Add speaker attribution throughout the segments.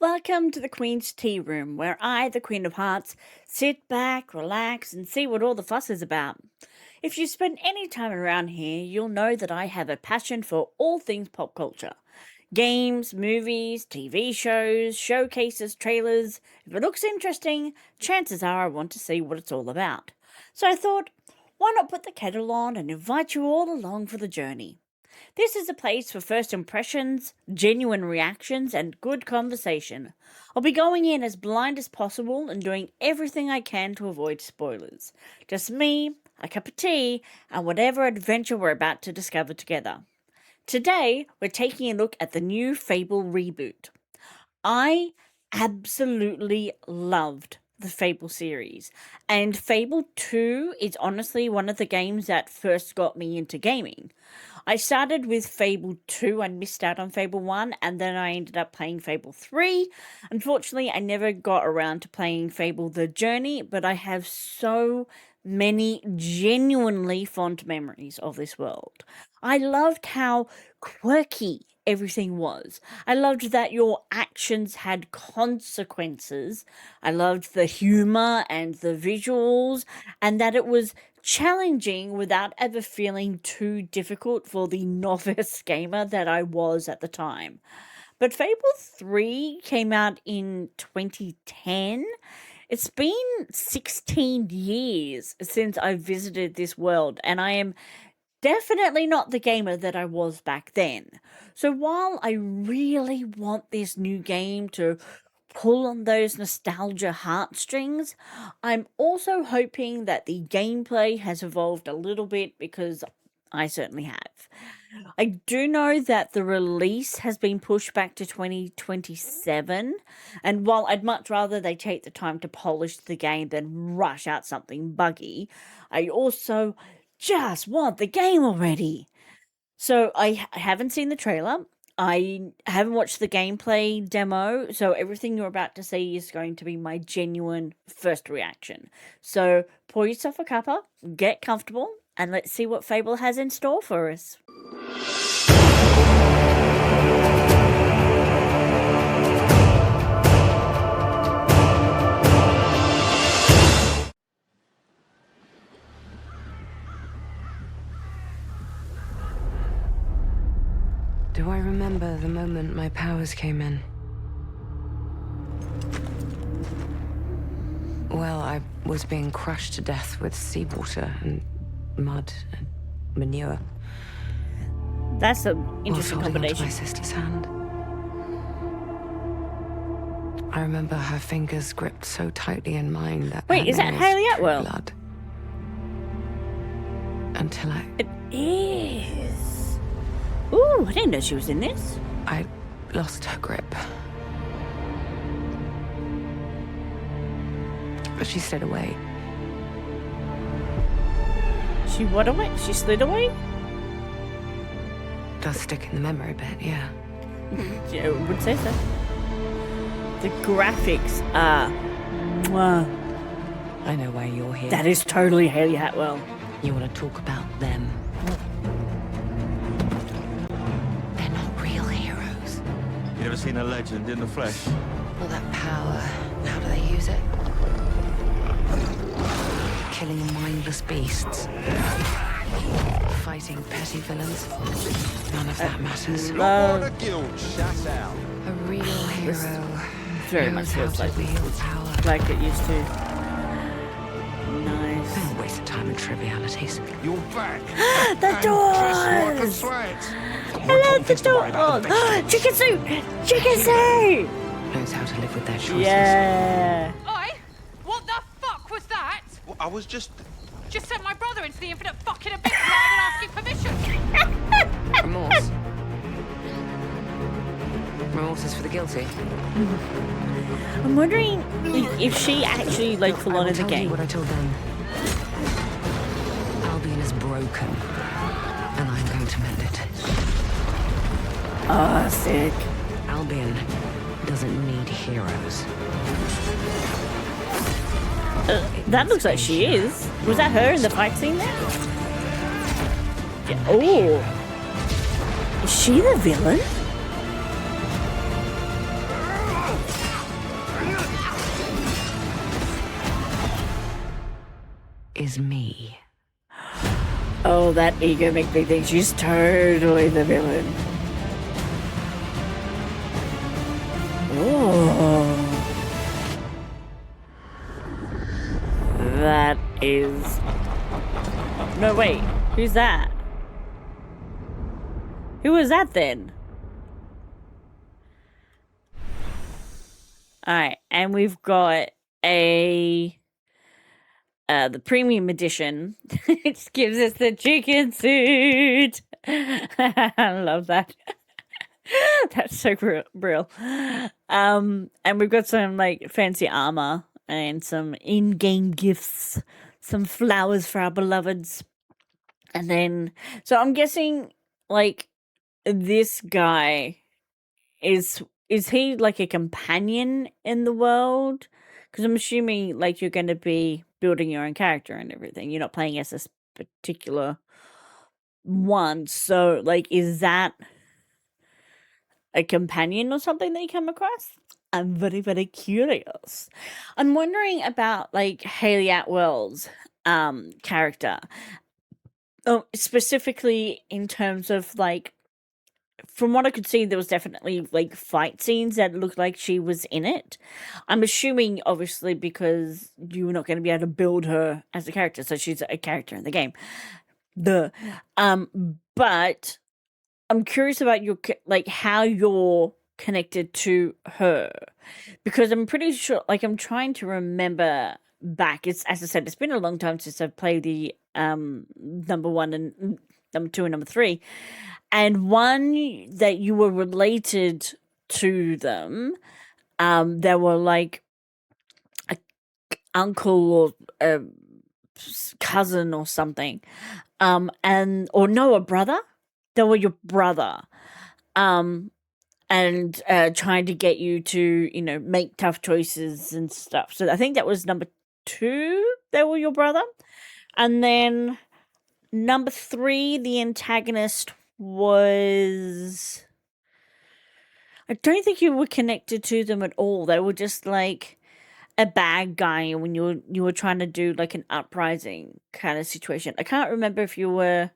Speaker 1: Welcome to the Queen's Tea Room, where I, the Queen of Hearts, sit back, relax, and see what all the fuss is about. If you spend any time around here, you'll know that I have a passion for all things pop culture. Games, movies, TV shows, showcases, trailers. If it looks interesting, chances are I want to see what it's all about. So I thought, why not put the kettle on and invite you all along for the journey? This is a place for first impressions, genuine reactions, and good conversation. I'll be going in as blind as possible and doing everything I can to avoid spoilers. Just me, a cup of tea, and whatever adventure we're about to discover together. Today, we're taking a look at the new Fable reboot. I absolutely loved the Fable series, and Fable 2 is honestly one of the games that first got me into gaming. I started with Fable 2 and missed out on Fable 1, and then I ended up playing Fable 3. Unfortunately, I never got around to playing Fable The Journey, but I have so many genuinely fond memories of this world. I loved how quirky everything was. I loved that your actions had consequences. I loved the humor and the visuals, and that it was challenging without ever feeling too difficult for the novice gamer that I was at the time. But Fable 3 came out in 2010. It's been 16 years since I visited this world, and I am definitely not the gamer that I was back then. So while I really want this new game to pull on those nostalgia heartstrings, I'm also hoping that the gameplay has evolved a little bit, because I certainly have. I do know that the release has been pushed back to 2027, and while I'd much rather they take the time to polish the game than rush out something buggy, I also just want the game already. So I haven't seen the trailer. I haven't watched the gameplay demo, so everything you're about to see is going to be my genuine first reaction. So pour yourself a cuppa, get comfortable, and let's see what Fable has in store for us.
Speaker 2: Do I remember the moment my powers came in? Well, I was being crushed to death with seawater and mud and manure.
Speaker 1: That's an interesting
Speaker 2: while holding onto
Speaker 1: combination.
Speaker 2: my sister's hand. I remember her fingers gripped so tightly in mine that
Speaker 1: Wait,
Speaker 2: her
Speaker 1: is that
Speaker 2: nails
Speaker 1: Hayley
Speaker 2: drew
Speaker 1: Atwell?
Speaker 2: blood. Until
Speaker 1: It is. Ooh, I didn't know she was in this.
Speaker 2: I lost her grip. But she slid away.
Speaker 1: She what away? She slid away?
Speaker 2: Does stick in the memory bit, yeah.
Speaker 1: Yeah, I would say so. The graphics are... Mwah.
Speaker 2: I know why you're here.
Speaker 1: That is totally Hayley Atwell.
Speaker 2: You want to talk about them. They're not real heroes.
Speaker 3: You ever seen a legend in the flesh?
Speaker 2: All that power, how do they use it? Killing mindless beasts. Fighting petty villains. None of that matters.
Speaker 1: Love.
Speaker 2: A real hero
Speaker 1: Very
Speaker 2: knows
Speaker 1: much
Speaker 2: how
Speaker 1: feels
Speaker 2: to
Speaker 1: like
Speaker 2: wield power.
Speaker 1: like it used to. Nice.
Speaker 2: Don't waste the time in trivialities.
Speaker 3: You're back.
Speaker 1: The doors! Hello, the doors! Chicken soup! Chicken soup!
Speaker 2: Knows how to live with their choices.
Speaker 1: Yeah.
Speaker 4: Oi! What the fuck was that?
Speaker 3: Well, I was just...
Speaker 4: Just sent my brother into the infinite fucking abyss without even asking permission.
Speaker 2: Remorse. Remorse is for the guilty.
Speaker 1: I'm wondering if she actually like full on in the
Speaker 2: I will tell you
Speaker 1: game.
Speaker 2: what I told them. Albion is broken, and I'm going to mend it.
Speaker 1: Ah, sick.
Speaker 2: Albion doesn't need heroes.
Speaker 1: That looks like she is. Was that her in the fight scene there? Yeah. Oh. Is she the villain?
Speaker 2: is me.
Speaker 1: Oh, that ego makes me think she's totally the villain. Oh. That is... No, wait. Who's that? Who was that then? Alright, and we've got the premium edition, which gives us the chicken suit. I love that. That's so real. And we've got some like fancy armor and some in-game gifts, some flowers for our beloveds. And then, so I'm guessing like this guy is he like a companion in the world? Because I'm assuming like you're going to be building your own character and everything. You're not playing as this particular one. So like, is that a companion or something that you come across? I'm very, very curious. I'm wondering about like Haley Atwell's character. Oh, specifically in terms of like, from what I could see, there was definitely like fight scenes that looked like she was in it. I'm assuming, obviously, because you're not going to be able to build her as a character, so she's a character in the game. But I'm curious about your like how you're connected to her, because I'm pretty sure, like, I'm trying to remember back. It's, as I said, it's been a long time since I've played the number 1 and number 2 and number 3, and one that you were related to them. There were like a uncle or a cousin or something, and or no, a brother. They were your brother, and trying to get you to, you know, make tough choices and stuff. So I think that was number 2. They were your brother, and then number 3, the antagonist was. I don't think you were connected to them at all. They were just like a bad guy when you were trying to do like an uprising kind of situation. I can't remember if you were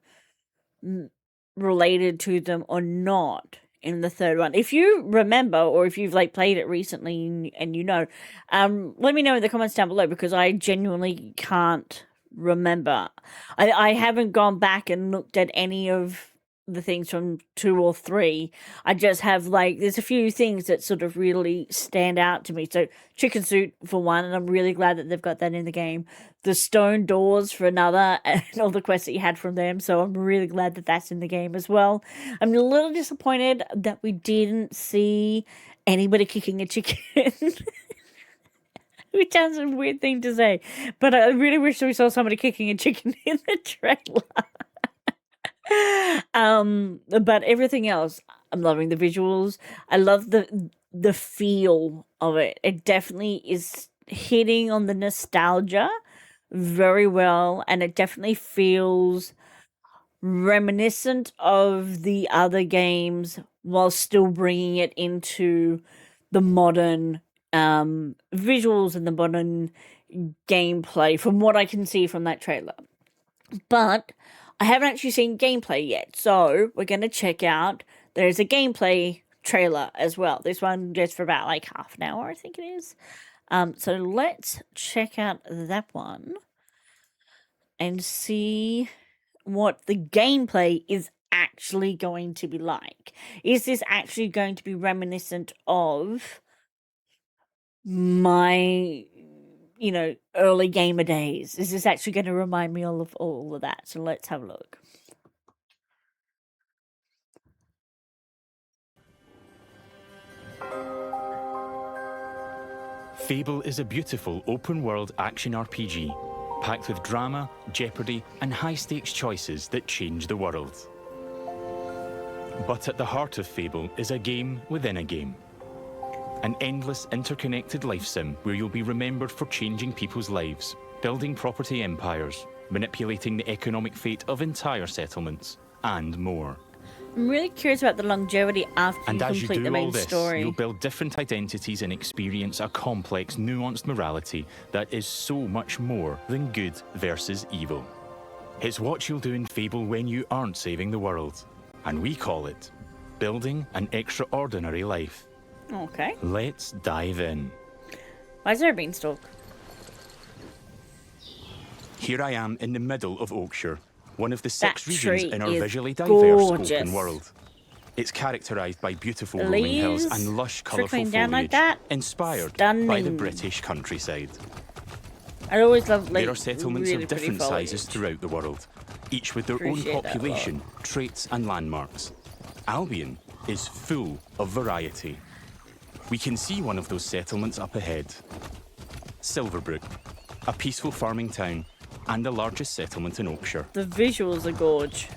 Speaker 1: related to them or not in the third one. If you remember, or if you've like played it recently and you know, let me know in the comments down below, because I genuinely can't remember. I haven't gone back and looked at any of the things from 2 or 3. I just have like, there's a few things that sort of really stand out to me. So chicken suit for one, and I'm really glad that they've got that in the game. The stone doors for another, and all the quests that you had from them. So I'm really glad that that's in the game as well. I'm a little disappointed that we didn't see anybody kicking a chicken. Which sounds a weird thing to say, but I really wish we saw somebody kicking a chicken in the trailer. But everything else, I'm loving the visuals. I love the feel of it. It definitely is hitting on the nostalgia very well, and it definitely feels reminiscent of the other games while still bringing it into the modern visuals and the modern gameplay, from what I can see from that trailer. But I haven't actually seen gameplay yet, so we're going to check out. There's a gameplay trailer as well. This one just for about like half an hour, I think it is. So let's check out that one and see what the gameplay is actually going to be like. Is this actually going to be reminiscent of my, you know, early gamer days? Is this actually going to remind me of all of that? So let's have a look.
Speaker 5: Fable is a beautiful open-world action RPG, packed with drama, jeopardy, and high-stakes choices that change the world. But at the heart of Fable is a game within a game. An endless, interconnected life sim where you'll be remembered for changing people's lives, building property empires, manipulating the economic fate of entire settlements, and more.
Speaker 1: I'm really curious about the longevity after
Speaker 5: And
Speaker 1: you
Speaker 5: as you
Speaker 1: complete the
Speaker 5: do all
Speaker 1: main
Speaker 5: this,
Speaker 1: story.
Speaker 5: you'll build different identities and experience a complex, nuanced morality that is so much more than good versus evil. It's what you'll do in Fable when you aren't saving the world. And we call it building an extraordinary life.
Speaker 1: Okay.
Speaker 5: Let's dive in.
Speaker 1: Why is there a beanstalk?
Speaker 5: Here I am in the middle of Oakshire, one of the 6
Speaker 1: That
Speaker 5: regions
Speaker 1: tree
Speaker 5: in our
Speaker 1: is
Speaker 5: visually diverse
Speaker 1: gorgeous.
Speaker 5: open world. It's characterised by beautiful
Speaker 1: The
Speaker 5: rolling hills
Speaker 1: leaves
Speaker 5: and lush, colourful
Speaker 1: trickling down like
Speaker 5: foliage,
Speaker 1: that.
Speaker 5: inspired by the
Speaker 1: Stunning.
Speaker 5: British countryside.
Speaker 1: I always love like
Speaker 5: There are settlements
Speaker 1: really
Speaker 5: of
Speaker 1: pretty
Speaker 5: different sizes
Speaker 1: foliage.
Speaker 5: throughout the world, each with their
Speaker 1: Appreciate
Speaker 5: own
Speaker 1: that a
Speaker 5: population, traits and landmarks. Albion is full of variety. We can see one of those settlements up ahead. Silverbrook, a peaceful farming town and the largest settlement in Oakshire.
Speaker 1: The visuals are gorge.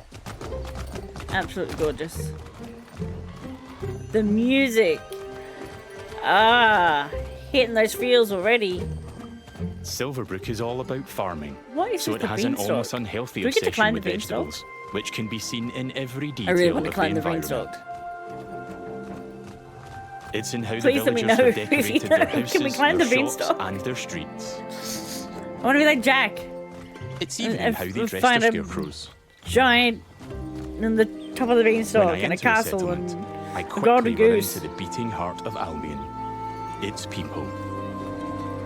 Speaker 1: Absolutely gorgeous. The music. Ah, hitting those feels already.
Speaker 5: Silverbrook is all about farming,
Speaker 1: What is
Speaker 5: so
Speaker 1: with
Speaker 5: it
Speaker 1: the
Speaker 5: has an
Speaker 1: beanstalk?
Speaker 5: almost unhealthy
Speaker 1: Do we get to
Speaker 5: obsession
Speaker 1: climb
Speaker 5: with
Speaker 1: the beanstalk?
Speaker 5: vegetables, which can be seen in every
Speaker 1: I
Speaker 5: detail
Speaker 1: really want to
Speaker 5: of
Speaker 1: climb
Speaker 5: the
Speaker 1: the
Speaker 5: environment.
Speaker 1: beanstalk.
Speaker 5: It's in how
Speaker 1: Please
Speaker 5: the
Speaker 1: let me
Speaker 5: villagers
Speaker 1: know
Speaker 5: have
Speaker 1: if
Speaker 5: decorated
Speaker 1: you
Speaker 5: their
Speaker 1: know.
Speaker 5: houses,
Speaker 1: Can we climb
Speaker 5: their
Speaker 1: the
Speaker 5: shops,
Speaker 1: beanstalk?
Speaker 5: and their streets.
Speaker 1: I want to be like Jack,
Speaker 5: It's even
Speaker 1: I've-
Speaker 5: in how they
Speaker 1: I've
Speaker 5: dress
Speaker 1: find
Speaker 5: their
Speaker 1: a-
Speaker 5: scarecrows.
Speaker 1: giant, in the top of the
Speaker 5: When
Speaker 1: beanstalk
Speaker 5: I
Speaker 1: in a
Speaker 5: enter a
Speaker 1: castle
Speaker 5: settlement,
Speaker 1: and
Speaker 5: I
Speaker 1: a
Speaker 5: quickly
Speaker 1: golden
Speaker 5: run
Speaker 1: goose.
Speaker 5: into the beating heart of Albion. Its people.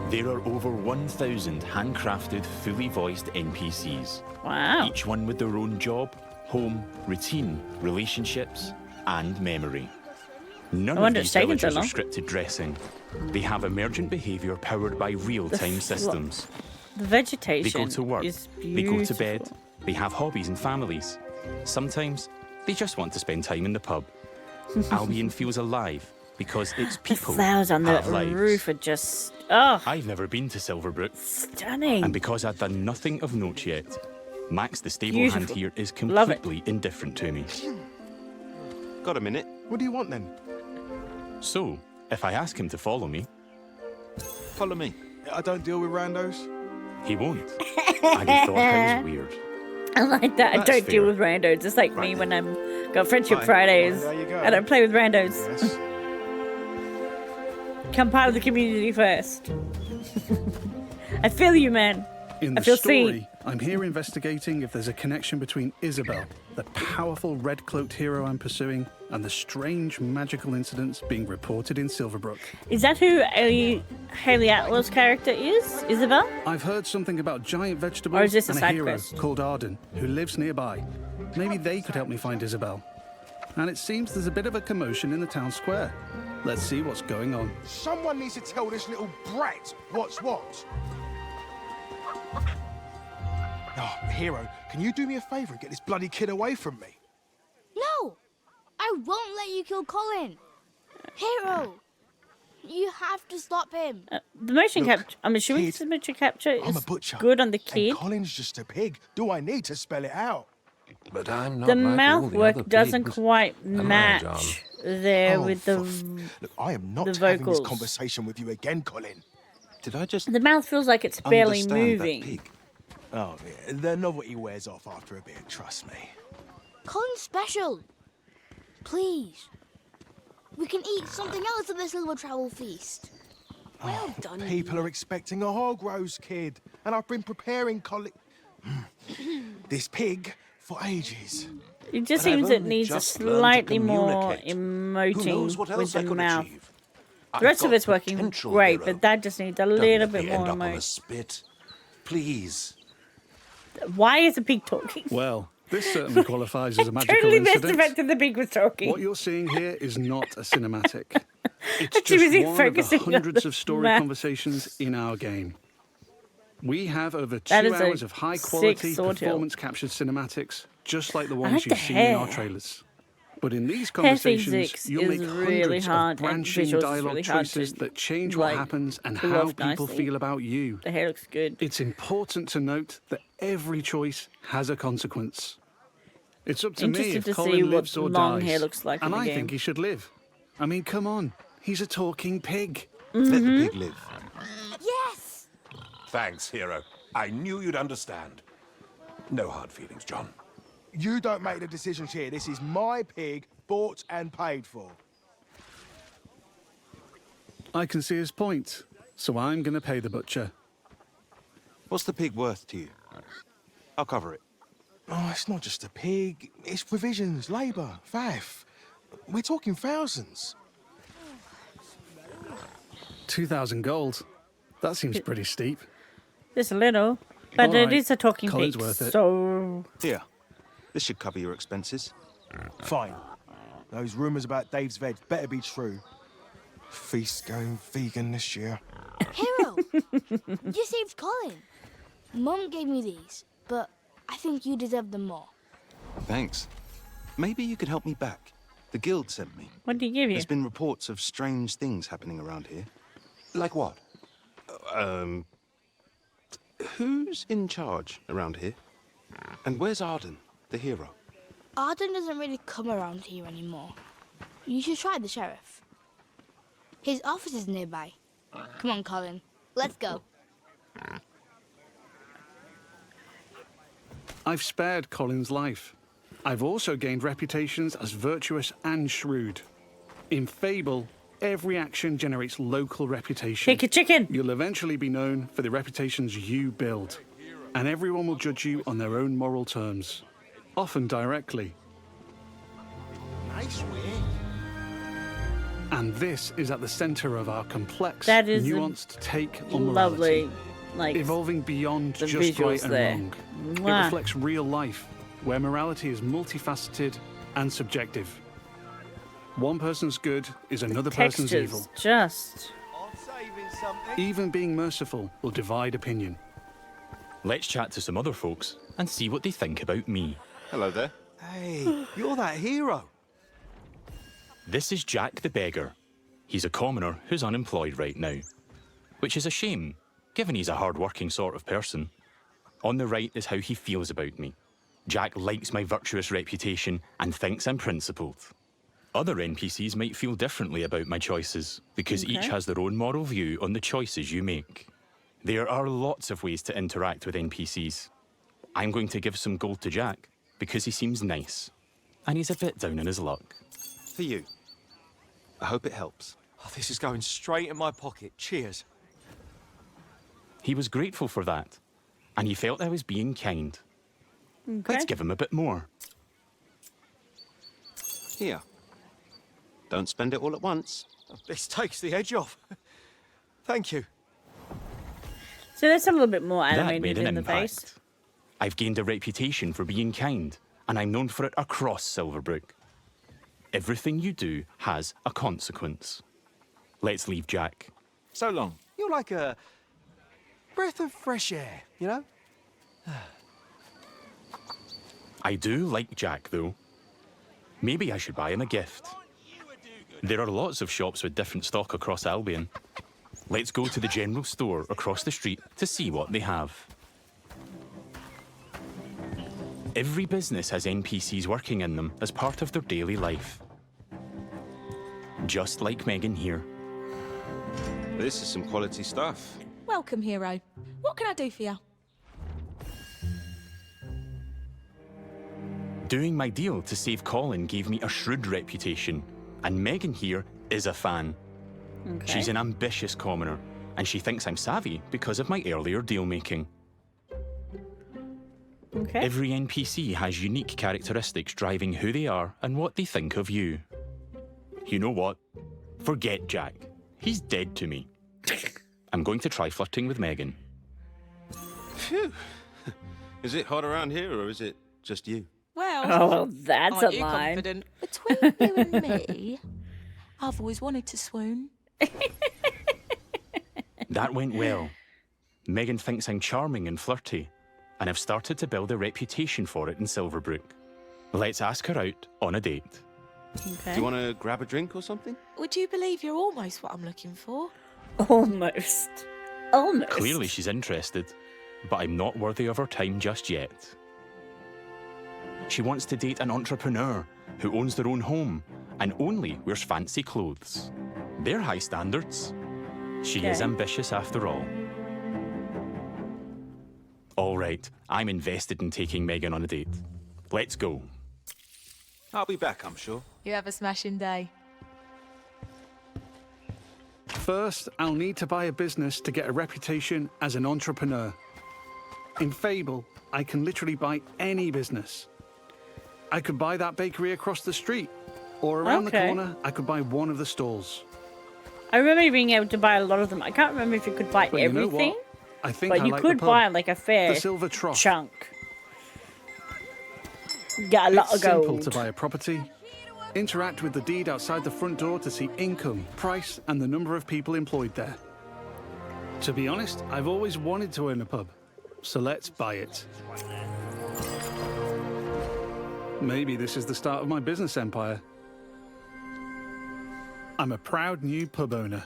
Speaker 5: There are over 1,000 handcrafted, fully voiced NPCs.
Speaker 1: Wow.
Speaker 5: Each one with their own job, home, routine, relationships, and memory. None of
Speaker 1: wonder
Speaker 5: these
Speaker 1: it's taken so
Speaker 5: villagers are
Speaker 1: long.
Speaker 5: scripted dressing. They have emergent behaviour powered by real-time
Speaker 1: flo-
Speaker 5: systems.
Speaker 1: The
Speaker 5: They
Speaker 1: vegetation
Speaker 5: go to work,
Speaker 1: is
Speaker 5: they go to bed,
Speaker 1: beautiful.
Speaker 5: they have hobbies and families. Sometimes they just want to spend time in the pub. Albion feels alive because its
Speaker 1: The
Speaker 5: people
Speaker 1: flowers on the
Speaker 5: have lives.
Speaker 1: roof are just
Speaker 5: I've never been to Silverbrook,
Speaker 1: stunning.
Speaker 5: and because I've done nothing of note yet, Max the stable hand
Speaker 1: Beautiful.
Speaker 5: here is
Speaker 1: Love it.
Speaker 5: completely indifferent to me.
Speaker 3: Got a minute?
Speaker 6: What do you want then?
Speaker 5: So, if I ask him to follow me,
Speaker 3: Follow me.
Speaker 6: I don't deal with randos.
Speaker 5: he won't. And he thought I was weird.
Speaker 1: I like that. I
Speaker 5: That's
Speaker 1: don't deal
Speaker 5: fair.
Speaker 1: with randos. It's like me
Speaker 5: Right.
Speaker 1: when I'm got Friendship
Speaker 6: Right.
Speaker 1: Fridays.
Speaker 6: Well, there you go.
Speaker 1: I don't play with randos.
Speaker 6: Yes.
Speaker 1: Become part of the community first. I feel you, man.
Speaker 7: In
Speaker 1: I
Speaker 7: the
Speaker 1: feel
Speaker 7: story,
Speaker 1: seen.
Speaker 7: I'm here investigating if there's a connection between Isabel, the powerful red-cloaked hero I'm pursuing, and the strange magical incidents being reported in Silverbrook.
Speaker 1: Is that who Haley Atwell's character is? Isabel?
Speaker 7: I've heard something about giant vegetables
Speaker 1: Or is this a
Speaker 7: and
Speaker 1: side
Speaker 7: hero
Speaker 1: quest?
Speaker 7: called Arden, who lives nearby. Maybe they could help me find Isabel. And it seems there's a bit of a commotion in the town square. Let's see what's going on.
Speaker 6: Someone needs to tell this little brat what's what. Oh, Hero, can you do me a favour and get this bloody kid away from me?
Speaker 8: No! I won't let you kill Colin! Hero! You have to stop him!
Speaker 1: The motion
Speaker 6: Look,
Speaker 1: capture. I'm assuming
Speaker 6: kid,
Speaker 1: the motion capture
Speaker 6: I'm a
Speaker 1: is
Speaker 6: butcher.
Speaker 1: good on the
Speaker 6: And
Speaker 1: kid.
Speaker 6: Colin's just a pig. Do I need to spell it out?
Speaker 9: But I'm not
Speaker 1: The
Speaker 9: like all
Speaker 1: mouth
Speaker 9: the
Speaker 1: work
Speaker 9: other
Speaker 1: doesn't
Speaker 9: pigs.
Speaker 1: quite
Speaker 9: Am I,
Speaker 1: match
Speaker 9: John?
Speaker 1: there
Speaker 6: Oh,
Speaker 1: with
Speaker 6: for
Speaker 1: the
Speaker 6: Look, I am not
Speaker 1: the
Speaker 6: having this
Speaker 1: vocals.
Speaker 6: conversation with you again, Colin.
Speaker 3: Did I just
Speaker 1: the mouth feels like it's barely
Speaker 3: understand
Speaker 1: moving.
Speaker 3: that pig?
Speaker 6: Oh, yeah, the novelty wears off after a bit, trust me.
Speaker 8: Colin's special! Please. We can eat something else at the Silver Travel Feast. Well done.
Speaker 6: People are expecting a hog roast, kid, and I've been preparing this pig for ages.
Speaker 1: It just
Speaker 9: But I've
Speaker 1: seems it
Speaker 9: only
Speaker 1: needs a
Speaker 9: just learned to
Speaker 1: slightly more
Speaker 9: communicate. Who knows what
Speaker 1: emoting with
Speaker 9: else I
Speaker 1: the
Speaker 9: could
Speaker 1: mouth.
Speaker 9: achieve?
Speaker 1: The rest of it's working great, but that just needs a little bit more
Speaker 9: End up on a
Speaker 1: emotion.
Speaker 9: spit. Please.
Speaker 1: Why is the pig talking?
Speaker 7: Well, this certainly qualifies as a magical
Speaker 1: Totally missed the
Speaker 7: incident.
Speaker 1: fact that the pig was talking.
Speaker 7: What you're seeing here is not a cinematic. It's
Speaker 1: She was
Speaker 7: just one of
Speaker 1: focusing
Speaker 7: the
Speaker 1: on
Speaker 7: hundreds
Speaker 1: the
Speaker 7: of story
Speaker 1: map.
Speaker 7: conversations in our game. We have over 2
Speaker 1: That is a
Speaker 7: hours of high-quality
Speaker 1: sick sword hill.
Speaker 7: performance-captured cinematics, just like the
Speaker 1: like
Speaker 7: ones
Speaker 1: the
Speaker 7: you've seen in our
Speaker 1: hair.
Speaker 7: trailers. But in these
Speaker 1: Hair
Speaker 7: conversations,
Speaker 1: physics
Speaker 7: you'll
Speaker 1: is
Speaker 7: make
Speaker 1: really
Speaker 7: hundreds
Speaker 1: hard,
Speaker 7: of
Speaker 1: and
Speaker 7: branching
Speaker 1: visuals is
Speaker 7: dialogue
Speaker 1: really hard
Speaker 7: choices
Speaker 1: to,
Speaker 7: that change
Speaker 1: like,
Speaker 7: what happens and
Speaker 1: pull
Speaker 7: how
Speaker 1: off
Speaker 7: people
Speaker 1: nicely.
Speaker 7: feel about you.
Speaker 1: The hair looks good.
Speaker 7: It's important to note that every choice has a consequence. It's up to me
Speaker 1: Interested
Speaker 7: if
Speaker 1: to see
Speaker 7: Colin
Speaker 1: what
Speaker 7: lives or
Speaker 1: long
Speaker 7: dies.
Speaker 1: hair looks like in
Speaker 7: and
Speaker 1: the
Speaker 7: I
Speaker 1: game.
Speaker 7: think he should live. I mean, come on. He's a talking pig.
Speaker 3: Let
Speaker 1: Mm-hmm.
Speaker 3: the pig live.
Speaker 8: Yes!
Speaker 9: Thanks, hero. I knew you'd understand. No hard feelings, John.
Speaker 6: You don't make the decisions here. This is my pig, bought and paid for.
Speaker 7: I can see his point, so I'm going to pay the butcher.
Speaker 3: What's the pig worth to you? I'll cover it.
Speaker 6: Oh, it's not just a pig. It's provisions, labour, faff. We're talking thousands.
Speaker 7: 2,000 gold. That seems pretty steep.
Speaker 1: Just a little. But
Speaker 7: All
Speaker 1: it
Speaker 7: right.
Speaker 1: is a talking
Speaker 7: Colin's
Speaker 1: pig,
Speaker 7: worth it.
Speaker 1: so...
Speaker 3: Here. This should cover your expenses.
Speaker 6: Fine. Those rumours about Dave's veg better be true. Feast going vegan this year.
Speaker 8: Hero, you saved Colin. Mum gave me these, but I think you deserve them more.
Speaker 3: Thanks. Maybe you could help me back. The guild sent me.
Speaker 1: What did he give you?
Speaker 3: There's been reports of strange things happening around here.
Speaker 9: Like what?
Speaker 3: Who's in charge around here? And where's Arden, the hero?
Speaker 8: Arden doesn't really come around here anymore. You should try the sheriff. His office is nearby. Come on, Colin. Let's go.
Speaker 7: I've spared Colin's life. I've also gained reputations as virtuous and shrewd. In Fable, every action generates local reputation.
Speaker 1: Kick a chicken!
Speaker 7: You'll eventually be known for the reputations you build, and everyone will judge you on their own moral terms, often directly.
Speaker 6: Nice way.
Speaker 7: And this is at the centre of our complex,
Speaker 1: That is
Speaker 7: nuanced take on morality,
Speaker 1: Lovely, like,
Speaker 7: evolving beyond
Speaker 1: the
Speaker 7: just right
Speaker 1: visuals
Speaker 7: and
Speaker 1: there.
Speaker 7: wrong.
Speaker 1: Mwah.
Speaker 7: It reflects real life, where morality is multifaceted and subjective. One person's good is another person's
Speaker 1: textures,
Speaker 7: evil.
Speaker 1: just...
Speaker 7: Even being merciful will divide opinion.
Speaker 5: Let's chat to some other folks and see what they think about me.
Speaker 3: Hello there.
Speaker 6: Hey, you're that hero.
Speaker 5: This is Jack the Beggar. He's a commoner who's unemployed right now, which is a shame, given he's a hard-working sort of person. On the right is how he feels about me. Jack likes my virtuous reputation and thinks I'm principled. Other NPCs might feel differently about my choices, because each has their own moral view on the choices you make. There are lots of ways to interact with NPCs. I'm going to give some gold to Jack, because he seems nice, and he's a bit down on his luck.
Speaker 3: For you. I hope it helps.
Speaker 10: Oh, this is going straight in my pocket. Cheers.
Speaker 5: He was grateful for that, and he felt I was being kind.
Speaker 1: Okay.
Speaker 5: Let's give him a bit more.
Speaker 3: Here. Don't spend it all at once.
Speaker 10: This takes the edge off. Thank you.
Speaker 1: So that's a little bit more
Speaker 5: That
Speaker 1: animated
Speaker 5: made an
Speaker 1: in the
Speaker 5: impact.
Speaker 1: face.
Speaker 5: I've gained a reputation for being kind, and I'm known for it across Silverbrook. Everything you do has a consequence. Let's leave Jack.
Speaker 3: So long.
Speaker 10: You're like a breath of fresh air, you know?
Speaker 5: I do like Jack, though. Maybe I should buy him a gift. There are lots of shops with different stock across Albion. Let's go to the general store across the street to see what they have. Every business has NPCs working in them as part of their daily life. Just like Megan here.
Speaker 3: This is some quality stuff.
Speaker 11: Welcome, hero. What can I do for you?
Speaker 5: Doing my deal to save Colin gave me a shrewd reputation, and Megan here is a fan.
Speaker 1: Okay.
Speaker 5: She's an ambitious commoner, and she thinks I'm savvy because of my earlier deal-making.
Speaker 1: Okay.
Speaker 5: Every NPC has unique characteristics driving who they are and what they think of you. You know what? Forget Jack. He's dead to me. I'm going to try flirting with Megan.
Speaker 3: Phew. Is it hot around here, or is it just you?
Speaker 11: Well,
Speaker 1: Oh, well, that's
Speaker 11: aren't
Speaker 1: a
Speaker 11: you
Speaker 1: line.
Speaker 11: confident? Between you and me, I've always wanted to swoon.
Speaker 5: That went well. Megan thinks I'm charming and flirty, and I've started to build a reputation for it in Silverbrook. Let's ask her out on a date.
Speaker 1: Okay.
Speaker 3: Do you want to grab a drink or something?
Speaker 11: Would you believe you're almost what I'm looking for?
Speaker 1: Almost. Almost.
Speaker 5: Clearly she's interested, but I'm not worthy of her time just yet. She wants to date an entrepreneur who owns their own home and only wears fancy clothes. They're high standards. She is
Speaker 1: Okay.
Speaker 5: ambitious after all. All right, I'm invested in taking Megan on a date. Let's go.
Speaker 3: I'll be back, I'm sure.
Speaker 11: You have a smashing day.
Speaker 7: First, I'll need to buy a business to get a reputation as an entrepreneur. In Fable, I can literally buy any business. I could buy that bakery across the street, or around the corner, I could buy one of the stalls.
Speaker 1: I remember being able to buy a lot of them. I can't remember if you could buy
Speaker 7: But you know
Speaker 1: everything,
Speaker 7: what? I think
Speaker 1: but
Speaker 7: I
Speaker 1: you
Speaker 7: like
Speaker 1: could
Speaker 7: the pub.
Speaker 1: buy like a fair
Speaker 7: The Silver Trough.
Speaker 1: chunk. Get a lot
Speaker 7: It's
Speaker 1: of
Speaker 7: simple
Speaker 1: gold.
Speaker 7: to buy a property. Interact with the deed outside the front door to see income, price, and the number of people employed there. To be honest, I've always wanted to own a pub, so let's buy it. Maybe this is the start of my business empire. I'm a proud new pub owner.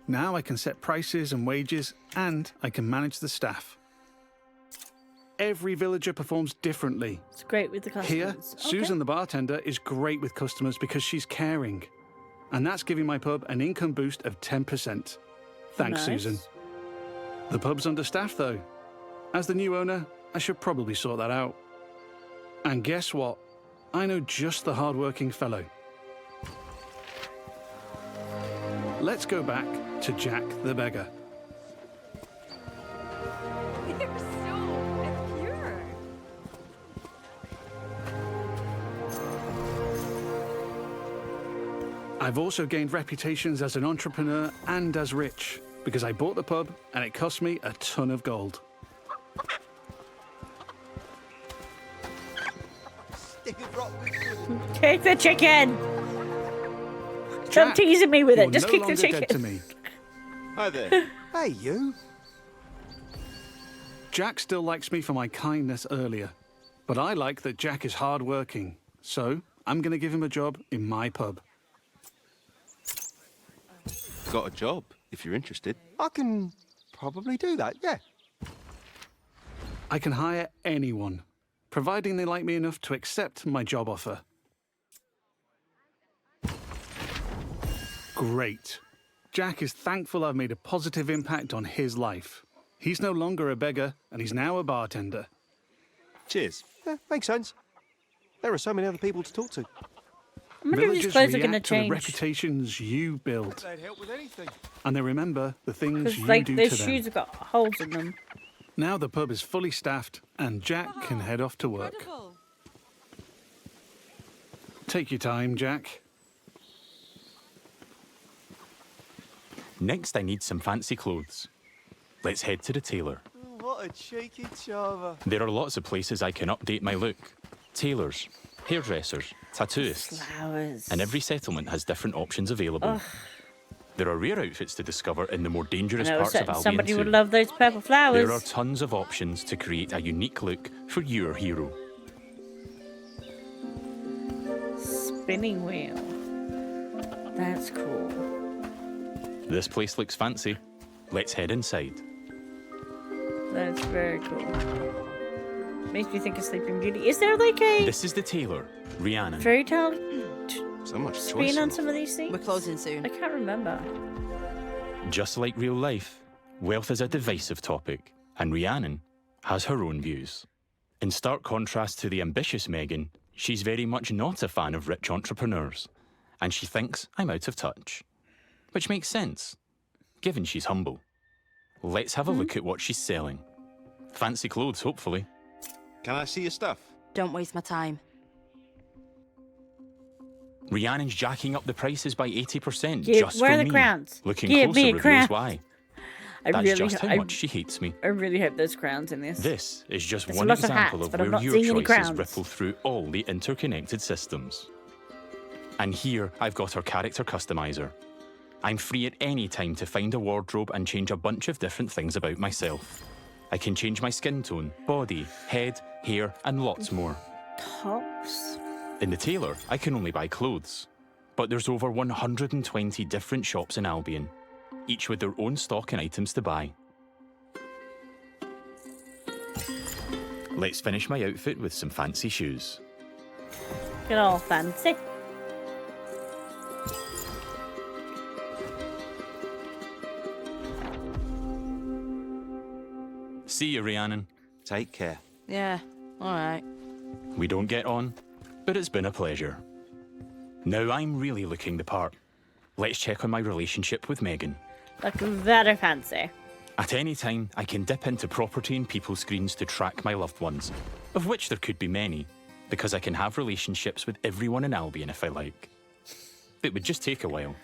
Speaker 7: Now I can set prices and wages, and I can manage the staff. Every villager performs differently.
Speaker 1: It's great with the customers.
Speaker 7: Here, Susan the bartender is great with customers because she's caring. And that's giving my pub an income boost of 10%. Thanks,
Speaker 1: Nice.
Speaker 7: Susan. The pub's understaffed, though. As the new owner, I should probably sort that out. And guess what? I know just the hard-working fellow. Let's go back to Jack the beggar.
Speaker 11: You're so pure.
Speaker 7: I've also gained reputations as an entrepreneur and as rich, because I bought the pub and it cost me a ton of gold.
Speaker 1: Kick the chicken! Stop
Speaker 7: Jack,
Speaker 1: teasing me with it.
Speaker 7: you're
Speaker 1: Just
Speaker 7: no
Speaker 1: kick the
Speaker 7: longer dead to
Speaker 1: chicken.
Speaker 7: me.
Speaker 3: Hi there.
Speaker 10: Hey, you.
Speaker 7: Jack still likes me for my kindness earlier, but I like that Jack is hard-working, so I'm going to give him a job in my pub.
Speaker 3: Got a job, if you're interested.
Speaker 10: I can probably do that, yeah.
Speaker 7: I can hire anyone, providing they like me enough to accept my job offer. Great. Jack is thankful I've made a positive impact on his life. He's no longer a beggar, and he's now a bartender.
Speaker 3: Cheers.
Speaker 10: Yeah, makes sense. There are so many other people to talk to.
Speaker 1: I wonder if these
Speaker 7: Villagers
Speaker 1: clothes are going to
Speaker 7: react to the
Speaker 1: change.
Speaker 7: reputations you build,
Speaker 10: They'd help with anything.
Speaker 7: and they remember the things
Speaker 1: Because,
Speaker 7: you
Speaker 1: like,
Speaker 7: do
Speaker 1: their
Speaker 7: to them.
Speaker 1: shoes have got holes in them.
Speaker 7: Now the pub is fully staffed, and Jack can head off to work.
Speaker 11: Incredible.
Speaker 7: Take your time, Jack.
Speaker 5: Next, I need some fancy clothes. Let's head to the tailor.
Speaker 10: Oh, what a cheeky charver.
Speaker 5: There are lots of places I can update my look. Tailors, hairdressers, tattooists.
Speaker 1: Flowers.
Speaker 5: And every settlement has different options available. There are rare outfits to discover in the more dangerous
Speaker 1: I know
Speaker 5: parts of Albion
Speaker 1: somebody
Speaker 5: too.
Speaker 1: would love those purple flowers.
Speaker 5: There are tons of options to create a unique look for your hero.
Speaker 1: Spinning wheel. That's cool.
Speaker 5: This place looks fancy. Let's head inside.
Speaker 1: That's very cool. Makes me think of Sleeping Beauty. Is there like a
Speaker 5: This is the tailor, Rhiannon.
Speaker 1: fairy tale
Speaker 3: So much
Speaker 1: spin
Speaker 3: choice.
Speaker 1: on some of these things?
Speaker 11: We're closing soon.
Speaker 1: I can't remember.
Speaker 5: Just like real life, wealth is a divisive topic, and Rhiannon has her own views. In stark contrast to the ambitious Megan, she's very much not a fan of rich entrepreneurs, and she thinks I'm out of touch. Which makes sense, given she's humble. Let's have a look at what she's selling. Fancy clothes, hopefully.
Speaker 3: Can I see your stuff?
Speaker 11: Don't waste my time.
Speaker 5: Rhiannon's jacking up the prices by 80%
Speaker 1: Give-
Speaker 5: just
Speaker 1: where
Speaker 5: for
Speaker 1: are the
Speaker 5: me.
Speaker 1: crowns?
Speaker 5: Looking
Speaker 1: Give
Speaker 5: closer
Speaker 1: me a
Speaker 5: reveals
Speaker 1: crown.
Speaker 5: why.
Speaker 1: I
Speaker 5: That's
Speaker 1: really,
Speaker 5: just how
Speaker 1: I,
Speaker 5: much she hates me.
Speaker 1: I really hope there's crowns in this.
Speaker 5: This is just
Speaker 1: There's
Speaker 5: one
Speaker 1: lots of
Speaker 5: example
Speaker 1: hats,
Speaker 5: of
Speaker 1: but I'm
Speaker 5: where
Speaker 1: not
Speaker 5: your
Speaker 1: seeing any
Speaker 5: choices
Speaker 1: crowns.
Speaker 5: ripple through all the interconnected systems. And here I've got our character customizer. I'm free at any time to find a wardrobe and change a bunch of different things about myself. I can change my skin tone, body, head, hair, and lots more.
Speaker 1: Tops.
Speaker 5: In the tailor, I can only buy clothes. But there's over 120 different shops in Albion, each with their own stock and items to buy. Let's finish my outfit with some fancy shoes.
Speaker 1: Get all fancy.
Speaker 5: See you, Rhiannon.
Speaker 3: Take care.
Speaker 11: Yeah, all right.
Speaker 5: We don't get on, but it's been a pleasure. Now I'm really looking the part. Let's check on my relationship with Megan.
Speaker 1: Like, very fancy.
Speaker 5: At any time, I can dip into property and people screens to track my loved ones, of which there could be many, because I can have relationships with everyone in Albion if I like. It would just take a while.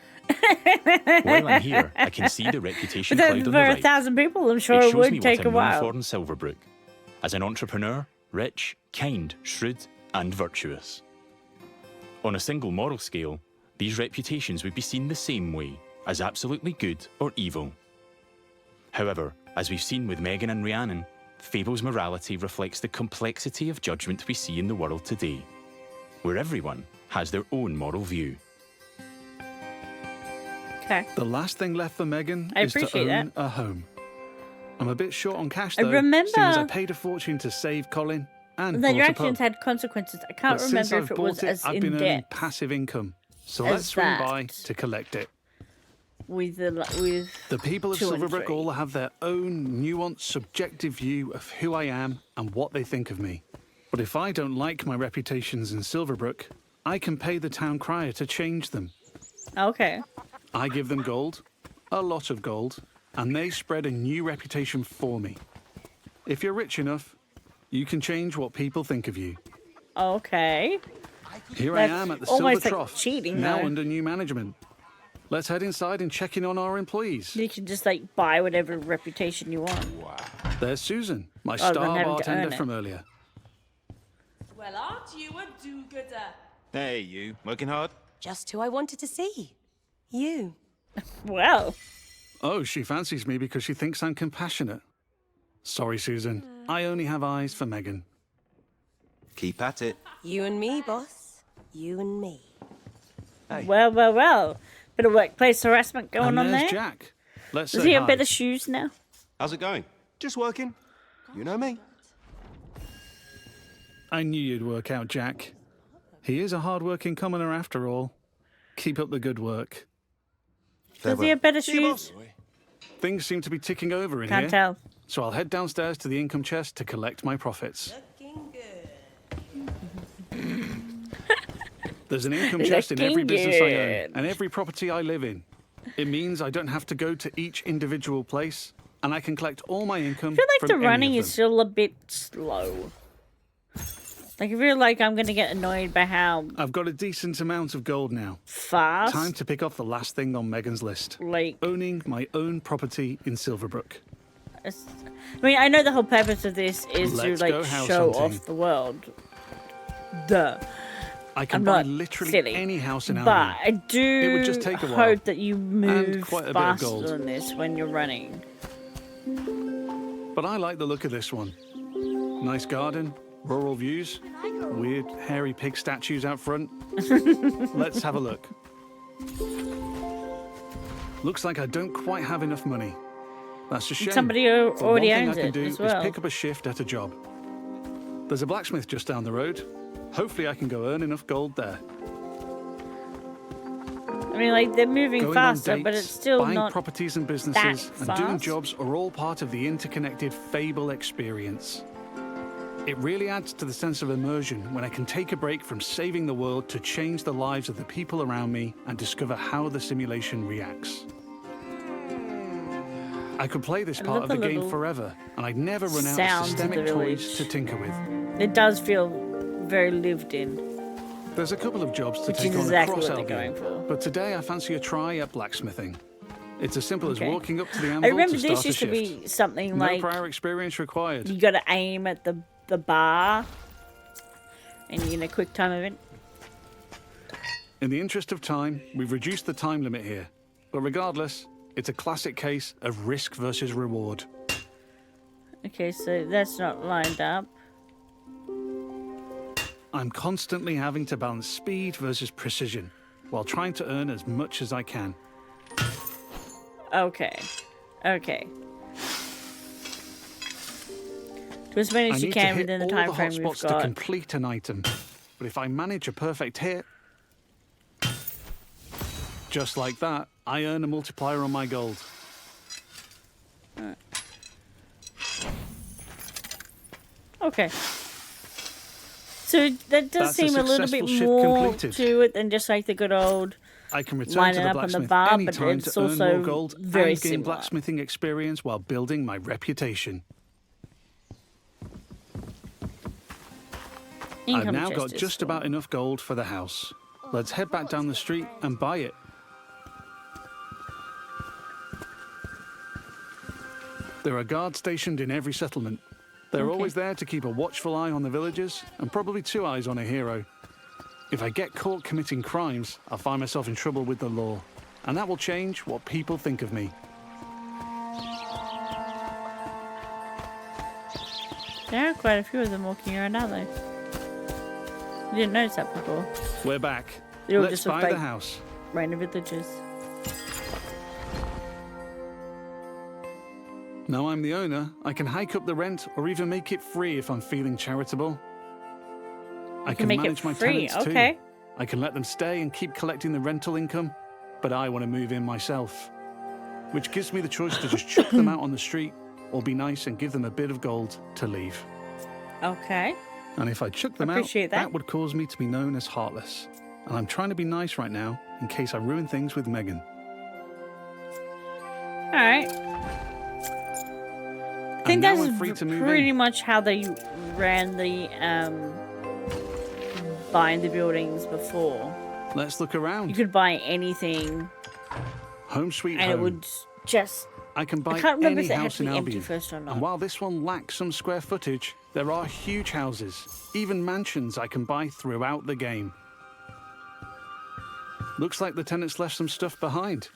Speaker 5: While I'm here, I can see the reputation cloud on the
Speaker 1: For
Speaker 5: right.
Speaker 1: 1,000 people, I'm sure
Speaker 5: It
Speaker 1: it
Speaker 5: shows me
Speaker 1: would take
Speaker 5: what
Speaker 1: a
Speaker 5: I'm known
Speaker 1: while.
Speaker 5: for in Silverbrook. As an entrepreneur, rich, kind, shrewd, and virtuous. On a single moral scale, these reputations would be seen the same way, as absolutely good or evil. However, as we've seen with Megan and Rhiannon, Fable's morality reflects the complexity of judgment we see in the world today, where everyone has their own moral view.
Speaker 1: Okay.
Speaker 7: The last thing left for Megan
Speaker 1: I
Speaker 7: is to
Speaker 1: appreciate
Speaker 7: own
Speaker 1: that.
Speaker 7: a home. I'm a bit short on cash,
Speaker 1: I
Speaker 7: though,
Speaker 1: remember-
Speaker 7: seeing as I paid a fortune to save Colin and
Speaker 1: Then your
Speaker 7: bought a pub.
Speaker 1: actions had consequences. I can't
Speaker 7: But since
Speaker 1: remember
Speaker 7: I've
Speaker 1: if it
Speaker 7: bought
Speaker 1: was
Speaker 7: it,
Speaker 1: as
Speaker 7: I've
Speaker 1: in
Speaker 7: been earning
Speaker 1: depth
Speaker 7: passive income. So
Speaker 1: as
Speaker 7: let's swing by
Speaker 1: that.
Speaker 7: to collect it.
Speaker 1: with the
Speaker 7: The people of
Speaker 1: 2 and
Speaker 7: Silverbrook
Speaker 1: 3.
Speaker 7: all have their own nuanced, subjective view of who I am and what they think of me. But if I don't like my reputations in Silverbrook, I can pay the town crier to change them.
Speaker 1: Okay.
Speaker 7: I give them gold, a lot of gold, and they spread a new reputation for me. If you're rich enough, you can change what people think of you.
Speaker 1: Okay.
Speaker 7: Here I
Speaker 1: That's
Speaker 7: am at the
Speaker 1: almost
Speaker 7: Silver
Speaker 1: like
Speaker 7: Trough,
Speaker 1: cheating,
Speaker 7: now
Speaker 1: though.
Speaker 7: under new management. Let's head inside and check in on our employees.
Speaker 1: You can just like buy whatever reputation you want.
Speaker 7: There's Susan, my
Speaker 1: Rather than
Speaker 7: star
Speaker 1: having to
Speaker 7: bartender
Speaker 1: earn it.
Speaker 7: from earlier.
Speaker 12: Well, aren't you a do-gooder?
Speaker 3: Hey, you. Working hard?
Speaker 11: Just who I wanted to see. You.
Speaker 1: Well.
Speaker 7: Oh, she fancies me because she thinks I'm compassionate. Sorry, Susan. I only have eyes for Megan.
Speaker 3: Keep at it.
Speaker 11: You and me, boss. You and me.
Speaker 1: Well, well, well. Bit of workplace harassment going
Speaker 7: And
Speaker 1: on
Speaker 7: there's
Speaker 1: there.
Speaker 7: Jack. Let's
Speaker 1: Does
Speaker 7: say
Speaker 1: he have
Speaker 7: hi.
Speaker 1: better shoes now?
Speaker 3: How's it going?
Speaker 10: Just working. You know me.
Speaker 7: I knew you'd work out, Jack. He is a hard-working commoner after all. Keep up the good work.
Speaker 1: Does he have better shoes?
Speaker 7: Things seem to be ticking over in
Speaker 1: Can't
Speaker 7: here.
Speaker 1: tell.
Speaker 7: So I'll head downstairs to the income chest to collect my profits. There's an income chest in every
Speaker 1: Looking
Speaker 7: business I own
Speaker 1: good.
Speaker 7: and every property I live in. It means I don't have to go to each individual place, and I can collect all my income
Speaker 1: I feel like
Speaker 7: from
Speaker 1: the
Speaker 7: any
Speaker 1: running
Speaker 7: of
Speaker 1: is
Speaker 7: them.
Speaker 1: still a bit slow. Like, I feel like I'm going to get annoyed by how
Speaker 7: I've got a decent amount of gold now.
Speaker 1: fast.
Speaker 7: Time to pick off the last thing on Megan's list.
Speaker 1: Like,
Speaker 7: Owning my own property in Silverbrook.
Speaker 1: I mean, I know the whole purpose of this is
Speaker 7: Let's
Speaker 1: to,
Speaker 7: go
Speaker 1: like,
Speaker 7: house
Speaker 1: show
Speaker 7: hunting.
Speaker 1: off the world. Duh.
Speaker 7: I can
Speaker 1: I'm
Speaker 7: buy
Speaker 1: not
Speaker 7: literally
Speaker 1: silly,
Speaker 7: any house in
Speaker 1: but
Speaker 7: Albion.
Speaker 1: I do
Speaker 7: It would just take a while.
Speaker 1: hope that you move
Speaker 7: quite a bit of
Speaker 1: faster
Speaker 7: gold.
Speaker 1: than this when you're running.
Speaker 7: But I like the look of this one. Nice garden, rural views, weird hairy pig statues out front. Let's have a look. Looks like I don't quite have enough money. That's a shame.
Speaker 1: Somebody who
Speaker 7: But
Speaker 1: already
Speaker 7: one thing
Speaker 1: owns
Speaker 7: I can
Speaker 1: it
Speaker 7: do
Speaker 1: as
Speaker 7: is
Speaker 1: well.
Speaker 7: pick up a shift at a job. There's a blacksmith just down the road. Hopefully I can go earn enough gold there.
Speaker 1: I mean, like, they're moving
Speaker 7: Going
Speaker 1: faster,
Speaker 7: on dates,
Speaker 1: but it's still
Speaker 7: buying
Speaker 1: not
Speaker 7: properties and businesses
Speaker 1: that
Speaker 7: and doing
Speaker 1: fast.
Speaker 7: jobs are all part of the interconnected Fable experience. It really adds to the sense of immersion when I can take a break from saving the world to change the lives of the people around me and discover how the simulation reacts. I could play this
Speaker 1: I
Speaker 7: part
Speaker 1: love
Speaker 7: of the
Speaker 1: the
Speaker 7: game
Speaker 1: little
Speaker 7: forever, and I'd never run out
Speaker 1: sounds
Speaker 7: of
Speaker 1: of
Speaker 7: systemic
Speaker 1: the
Speaker 7: toys
Speaker 1: village.
Speaker 7: to tinker with.
Speaker 1: It does feel very lived in.
Speaker 7: There's a couple of jobs to
Speaker 1: Which
Speaker 7: take
Speaker 1: is
Speaker 7: on
Speaker 1: exactly
Speaker 7: across
Speaker 1: what they're
Speaker 7: Albion,
Speaker 1: going for.
Speaker 7: but today I fancy a try at blacksmithing. It's as simple
Speaker 1: Okay.
Speaker 7: as walking up to the
Speaker 1: I
Speaker 7: anvil
Speaker 1: remember
Speaker 7: to start
Speaker 1: this
Speaker 7: a
Speaker 1: used to
Speaker 7: shift.
Speaker 1: be something
Speaker 7: No
Speaker 1: like
Speaker 7: prior experience required.
Speaker 1: you got to aim at the bar, and in a quick time event.
Speaker 7: In the interest of time, we've reduced the time limit here. But regardless, it's a classic case of risk versus reward.
Speaker 1: Okay, so that's not lined up.
Speaker 7: I'm constantly having to balance speed versus precision, while trying to earn as much as I can.
Speaker 1: Okay, okay. To as many
Speaker 7: I
Speaker 1: as you
Speaker 7: need to
Speaker 1: can
Speaker 7: hit
Speaker 1: within the
Speaker 7: all
Speaker 1: time
Speaker 7: the
Speaker 1: frame we've
Speaker 7: hotspots to
Speaker 1: got.
Speaker 7: complete an item. But if I manage a perfect hit, just like that, I earn a multiplier on my gold.
Speaker 1: Okay. So that does
Speaker 7: That's a
Speaker 1: seem a little bit
Speaker 7: successful shift
Speaker 1: more
Speaker 7: completed.
Speaker 1: to it than just like the good old
Speaker 7: I can return
Speaker 1: lining
Speaker 7: to the
Speaker 1: up on the
Speaker 7: blacksmith
Speaker 1: bar, but
Speaker 7: anytime
Speaker 1: it's
Speaker 7: to earn
Speaker 1: also
Speaker 7: more gold
Speaker 1: very
Speaker 7: and gain
Speaker 1: similar.
Speaker 7: blacksmithing experience while building my reputation. I've
Speaker 1: Income
Speaker 7: now
Speaker 1: chest
Speaker 7: got
Speaker 1: is
Speaker 7: just
Speaker 1: full.
Speaker 7: about enough gold for the house. Let's head back down the street and buy it. There are guards stationed in every settlement. They're
Speaker 1: Okay.
Speaker 7: always there to keep a watchful eye on the villagers, and probably 2 eyes on a hero. If I get caught committing crimes, I'll find myself in trouble with the law. And that will change what people think of me.
Speaker 1: There are quite a few of them walking around, aren't there? I didn't notice that before.
Speaker 7: We're back.
Speaker 1: They're all
Speaker 7: Let's
Speaker 1: just sort of
Speaker 7: buy the
Speaker 1: like
Speaker 7: house.
Speaker 1: random villagers.
Speaker 7: Now I'm the owner, I can hike up the rent or even make it free if I'm feeling charitable. I can
Speaker 1: make it
Speaker 7: manage my
Speaker 1: free,
Speaker 7: tenants
Speaker 1: okay.
Speaker 7: too. I can let them stay and keep collecting the rental income, but I want to move in myself. Which gives me the choice to just chuck them out on the street or be nice and give them a bit of gold to leave.
Speaker 1: Okay.
Speaker 7: And if I chuck them out,
Speaker 1: Appreciate that.
Speaker 7: would cause me to be known as heartless. And I'm trying to be nice right now in case I ruin things with Megan.
Speaker 1: Alright. I think
Speaker 7: now
Speaker 1: that's
Speaker 7: I'm free to move
Speaker 1: pretty
Speaker 7: in.
Speaker 1: much how they ran the buying the buildings before.
Speaker 7: Let's look around.
Speaker 1: You could buy anything
Speaker 7: Home sweet
Speaker 1: and
Speaker 7: home.
Speaker 1: it would just...
Speaker 7: I can buy
Speaker 1: I can't remember
Speaker 7: any
Speaker 1: if it had
Speaker 7: house
Speaker 1: to
Speaker 7: in
Speaker 1: be empty
Speaker 7: Albion.
Speaker 1: first or not.
Speaker 7: And while this one lacks some square footage, there are huge houses, even mansions I can buy throughout the game. Looks like the tenants left some stuff behind.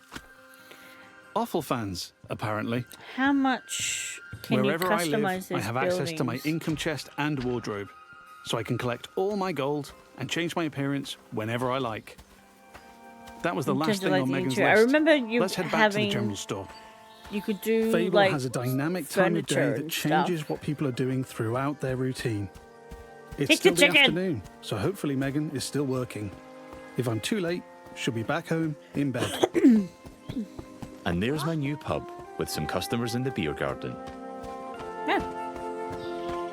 Speaker 7: Awful fans, apparently.
Speaker 1: How much can
Speaker 7: Wherever
Speaker 1: you
Speaker 7: I
Speaker 1: customize
Speaker 7: live,
Speaker 1: these
Speaker 7: I have access to my
Speaker 1: buildings?
Speaker 7: income chest and wardrobe, so I can collect all my gold and change my appearance whenever I like. That was the
Speaker 1: In terms
Speaker 7: last
Speaker 1: of,
Speaker 7: thing
Speaker 1: like,
Speaker 7: on
Speaker 1: the
Speaker 7: Megan's
Speaker 1: interior.
Speaker 7: list.
Speaker 1: I remember you
Speaker 7: Let's head back to the
Speaker 1: having-
Speaker 7: general store.
Speaker 1: You could do
Speaker 7: Fable
Speaker 1: like
Speaker 7: has a dynamic time of day
Speaker 1: furniture
Speaker 7: that
Speaker 1: and
Speaker 7: changes
Speaker 1: stuff.
Speaker 7: what people are doing throughout their routine. It's
Speaker 1: Take
Speaker 7: still
Speaker 1: the
Speaker 7: the
Speaker 1: chicken.
Speaker 7: afternoon, so hopefully Megan is still working. If I'm too late, she'll be back home in bed.
Speaker 5: And there's my new pub with some customers in the beer garden.
Speaker 1: Yeah.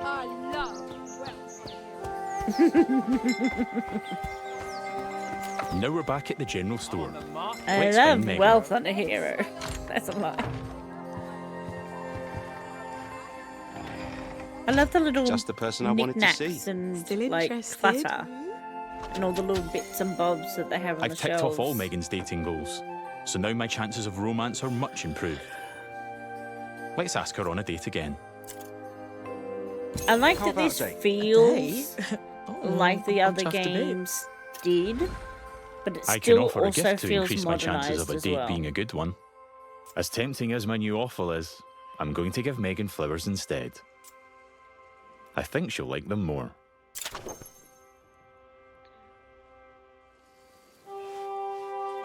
Speaker 4: I love
Speaker 5: Now we're back at the general store.
Speaker 1: I
Speaker 5: Let's
Speaker 1: love
Speaker 5: find Megan.
Speaker 1: wealth on a hero. That's a lie. I love the little
Speaker 3: Just the person I wanted to
Speaker 1: knickknacks
Speaker 3: see.
Speaker 1: and
Speaker 11: Still
Speaker 1: like
Speaker 11: interested?
Speaker 1: clutter and all the little bits and bobs that they have on
Speaker 5: I've
Speaker 1: the
Speaker 5: ticked
Speaker 1: shelves.
Speaker 5: off all Megan's dating goals, so now my chances of romance are much improved. Let's ask her on a date again.
Speaker 1: I like
Speaker 3: How
Speaker 1: that
Speaker 3: about
Speaker 1: this
Speaker 3: a date?
Speaker 1: feels
Speaker 11: Oh,
Speaker 1: like the
Speaker 11: I'm
Speaker 1: other
Speaker 11: chuffed a bit.
Speaker 1: games did, but it
Speaker 5: I can
Speaker 1: still
Speaker 5: offer a
Speaker 1: also
Speaker 5: gift to
Speaker 1: feels
Speaker 5: increase my chances of
Speaker 1: modernized
Speaker 5: a
Speaker 1: as
Speaker 5: date
Speaker 1: well.
Speaker 5: being a good one. As tempting as my new offal is, I'm going to give Megan flowers instead. I think she'll like them more.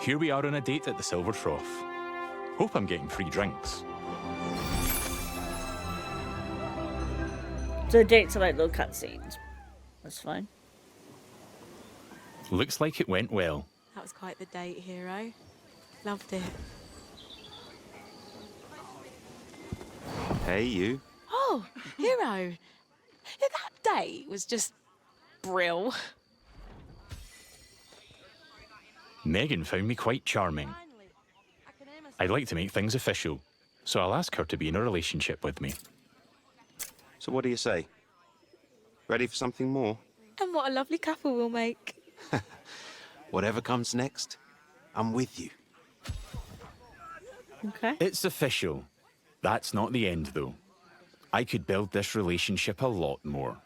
Speaker 5: Here we are on a date at the Silver Trough. Hope I'm getting free drinks.
Speaker 1: So dates are like little cutscenes. That's fine.
Speaker 5: Looks like it went well.
Speaker 11: That was quite the date, hero. Loved it.
Speaker 3: Hey, you.
Speaker 11: Oh, hero. Yeah, that date was just brill.
Speaker 5: Megan found me quite charming. I'd like to make things official, so I'll ask her to be in a relationship with me.
Speaker 3: So what do you say? Ready for something more?
Speaker 11: And what a lovely couple we'll make.
Speaker 3: Whatever comes next, I'm with you.
Speaker 1: Okay.
Speaker 5: It's official. That's not the end, though. I could build this relationship a lot more.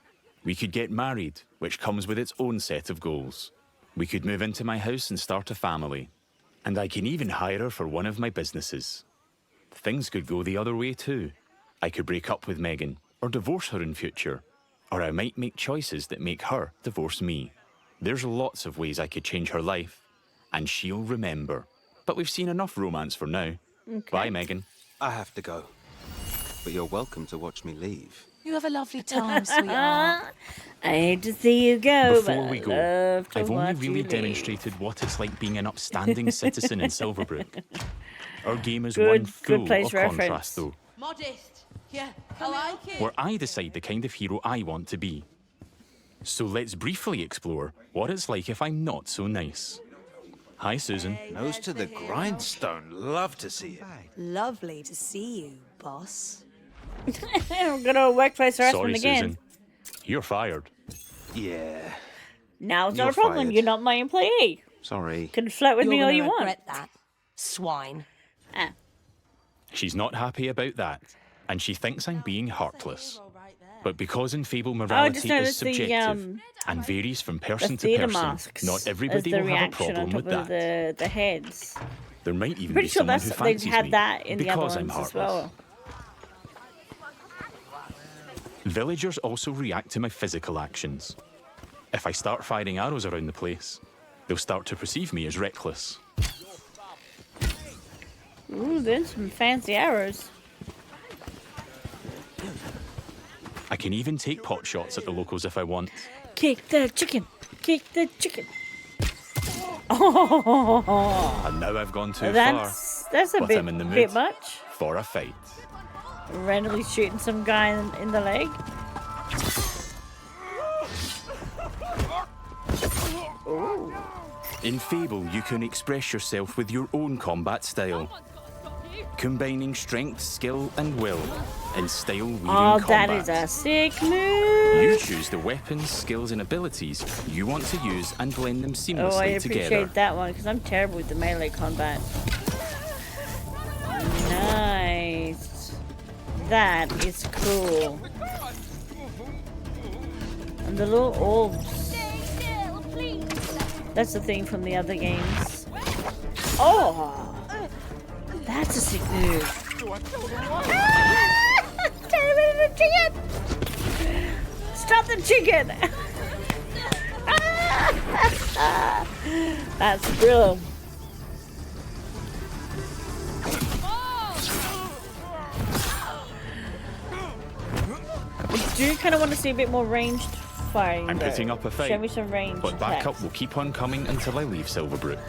Speaker 5: We could get married, which comes with its own set of goals. We could move into my house and start a family. And I can even hire her for one of my businesses. Things could go the other way, too. I could break up with Megan, or divorce her in future. Or I might make choices that make her divorce me. There's lots of ways I could change her life. And she'll remember. But we've seen enough romance for now.
Speaker 1: Okay.
Speaker 5: Bye, Megan.
Speaker 3: I have to go. But you're welcome to watch me leave.
Speaker 11: You have a lovely time, sweetheart.
Speaker 1: I hate to see you go,
Speaker 5: Before
Speaker 1: but
Speaker 5: we
Speaker 1: I
Speaker 5: go,
Speaker 1: love to
Speaker 5: I've only
Speaker 1: watch
Speaker 5: really
Speaker 1: you leave.
Speaker 5: demonstrated what it's like being an upstanding citizen in Silverbrook. Our game is
Speaker 1: Good-
Speaker 5: one
Speaker 1: good
Speaker 5: full
Speaker 1: place
Speaker 5: of
Speaker 1: reference.
Speaker 5: contrast, though,
Speaker 12: Modest. Yeah, I like it.
Speaker 5: where I decide the kind of hero I want to be. So let's briefly explore what it's like if I'm not so nice. Hi, Susan.
Speaker 9: Nose to the grindstone. Love to see it.
Speaker 13: Lovely to see you, boss.
Speaker 1: I'm gonna workplace harassment
Speaker 5: Sorry,
Speaker 1: again.
Speaker 5: Susan. You're fired.
Speaker 9: Yeah.
Speaker 1: Now it's not
Speaker 9: You're
Speaker 1: a problem.
Speaker 9: fired.
Speaker 1: You're not my employee.
Speaker 9: Sorry.
Speaker 1: Can flirt with
Speaker 13: You're
Speaker 1: me all
Speaker 13: gonna
Speaker 1: you want.
Speaker 13: regret that, swine.
Speaker 1: Ah.
Speaker 5: She's not happy about that, and she thinks I'm being heartless. But because in Fable morality is
Speaker 1: noticed the,
Speaker 5: subjective and varies from
Speaker 1: The
Speaker 5: person to
Speaker 1: theatre
Speaker 5: person,
Speaker 1: masks
Speaker 5: not
Speaker 1: as
Speaker 5: everybody
Speaker 1: the
Speaker 5: will have a
Speaker 1: reaction
Speaker 5: problem
Speaker 1: on top
Speaker 5: with
Speaker 1: of
Speaker 5: that.
Speaker 1: the heads.
Speaker 5: There might even
Speaker 1: Pretty
Speaker 5: be
Speaker 1: sure
Speaker 5: someone
Speaker 1: that's
Speaker 5: who
Speaker 1: they
Speaker 5: fancies
Speaker 1: had
Speaker 5: me
Speaker 1: that in the other
Speaker 5: because I'm
Speaker 1: ones as
Speaker 5: heartless.
Speaker 1: well.
Speaker 5: Villagers also react to my physical actions. If I start firing arrows around the place, they'll start to perceive me as reckless.
Speaker 1: Ooh, there's some fancy arrows.
Speaker 5: I can even take pot shots at the locals if I want.
Speaker 1: Kick the chicken! Kick the chicken! Oh,
Speaker 5: And now I've gone too
Speaker 1: that's
Speaker 5: far.
Speaker 1: a
Speaker 5: But
Speaker 1: bit,
Speaker 5: I'm in the mood
Speaker 1: bit much.
Speaker 5: for a fight.
Speaker 1: Randomly shooting some guy in the leg. Ooh.
Speaker 5: In Fable, you can express yourself with your own combat style, combining strength, skill, and will in style-weaving
Speaker 1: Oh,
Speaker 5: combat.
Speaker 1: that is a sick move!
Speaker 5: You choose the weapons, skills, and abilities you want to use and blend them seamlessly
Speaker 1: Oh, I appreciate
Speaker 5: together.
Speaker 1: that one because I'm terrible with the melee combat. Nice. That is cool. And the little orbs. That's the thing from the other games. Oh! That's a sick move. The chicken! Stop the chicken! That's brilliant. I do kind of want to see a bit more ranged firing.
Speaker 5: I'm
Speaker 1: though.
Speaker 5: putting up a fight,
Speaker 1: Show me some range.
Speaker 5: but backup
Speaker 1: attacks.
Speaker 5: will keep on coming until I leave Silverbrook.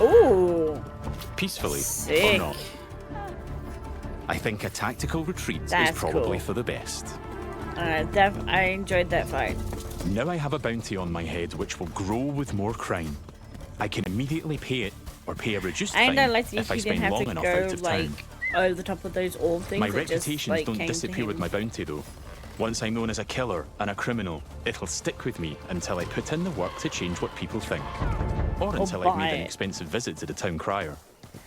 Speaker 1: Ooh.
Speaker 5: Peacefully
Speaker 1: Sick.
Speaker 5: or not. I think a tactical retreat
Speaker 1: That's
Speaker 5: is probably
Speaker 1: cool.
Speaker 5: for the best.
Speaker 1: I enjoyed that fight.
Speaker 5: Now I have a bounty on my head which will grow with more crime. I can immediately pay it or pay a reduced fine
Speaker 1: And I like that
Speaker 5: if I
Speaker 1: you didn't
Speaker 5: spend
Speaker 1: have
Speaker 5: long
Speaker 1: to
Speaker 5: enough
Speaker 1: go
Speaker 5: out of
Speaker 1: like
Speaker 5: town.
Speaker 1: over the top of those old things.
Speaker 5: My
Speaker 1: that just,
Speaker 5: reputations
Speaker 1: like,
Speaker 5: don't
Speaker 1: came to
Speaker 5: disappear with
Speaker 1: him.
Speaker 5: my bounty though. Once I'm known as a killer and a criminal, it'll stick with me until I put in the work to change what people think. Or until I've
Speaker 1: buy
Speaker 5: made an
Speaker 1: it.
Speaker 5: expensive visit to the town crier.